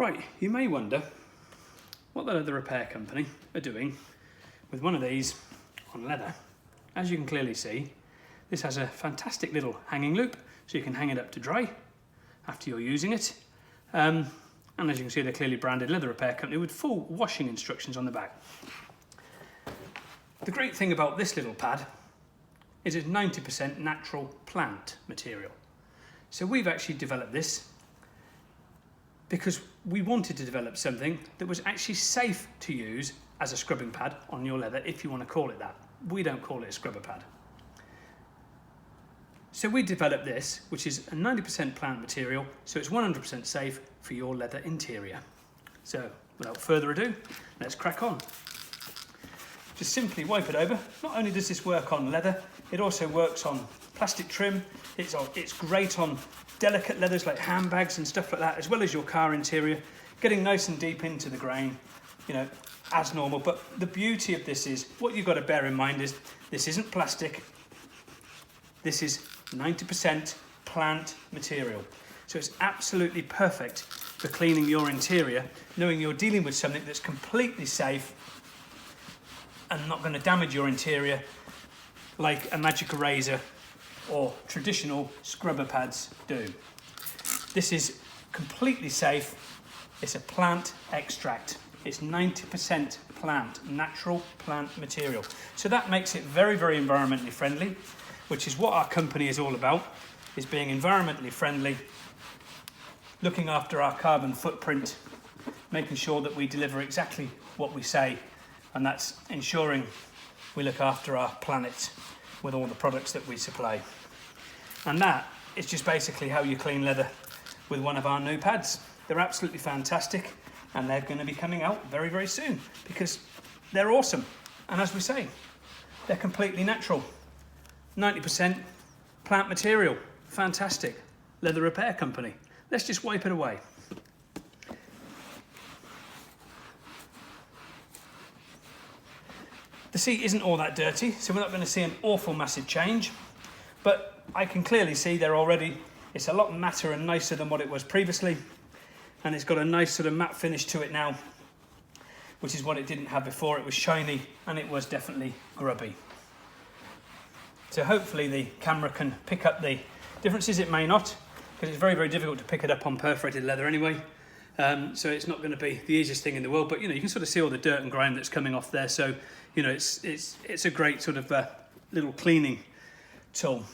Right, you may wonder what the leather repair company are doing with one of these on leather. As you can clearly see, this has a fantastic little hanging loop, so you can hang it up to dry after you're using it. And as you can see, they're clearly branded leather repair company with full washing instructions on the back. The great thing about this little pad is it's 90% natural plant material. So we've actually developed this because we wanted to develop something that was actually safe to use as a scrubbing pad on your leather, if you want to call it that. We don't call it a scrubber pad. So we developed this, which is a 90% plant material, so it's 100% safe for your leather interior. So without further ado, let's crack on. Just simply wipe it over. Not only does this work on leather, it also works on plastic trim. It's great on delicate leathers like handbags and stuff like that, as well as your car interior, getting nice and deep into the grain, you know, as normal. But the beauty of this is, what you've got to bear in mind is, this isn't plastic. This is 90% plant material. So it's absolutely perfect for cleaning your interior, knowing you're dealing with something that's completely safe and not going to damage your interior like a magic eraser or traditional scrubber pads do. This is completely safe. It's a plant extract. It's 90% plant, natural plant material. So that makes it very, very environmentally friendly, which is what our company is all about, is being environmentally friendly, looking after our carbon footprint, making sure that we deliver exactly what we say, and that's ensuring we look after our planet with all the products that we supply. And that is just basically how you clean leather with one of our new pads. They're absolutely fantastic, and they're going to be coming out very, very soon because they're awesome. And as we say, they're completely natural. 90% plant material. Fantastic. Leather repair company. Let's just wipe it away. The seat isn't all that dirty, so we're not going to see an awful massive change, but I can clearly see there already, it's a lot matter and nicer than what it was previously, and it's got a nice sort of matte finish to it now, which is what it didn't have before. It was shiny and it was definitely grubby. So hopefully the camera can pick up the differences. It may not, because it's very, very difficult to pick it up on perforated leather anyway. So it's not going to be the easiest thing in the world, but you know, you can sort of see all the dirt and grime that's coming off there. So you know, it's a great sort of little cleaning tool.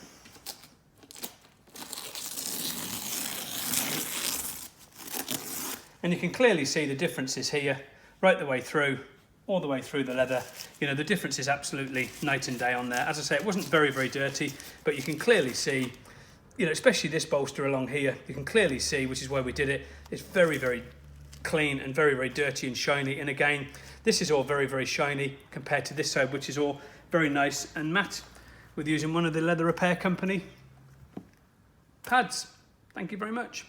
And you can clearly see the differences here, right the way through, all the way through the leather. You know, the difference is absolutely night and day on there. As I say, it wasn't very, very dirty, but you can clearly see, you know, especially this bolster along here, you can clearly see, which is why we did it, it's very, very clean and very, very dirty and shiny. And again, this is all very, very shiny compared to this side, which is all very nice and matte with using one of the leather repair company pads. Thank you very much.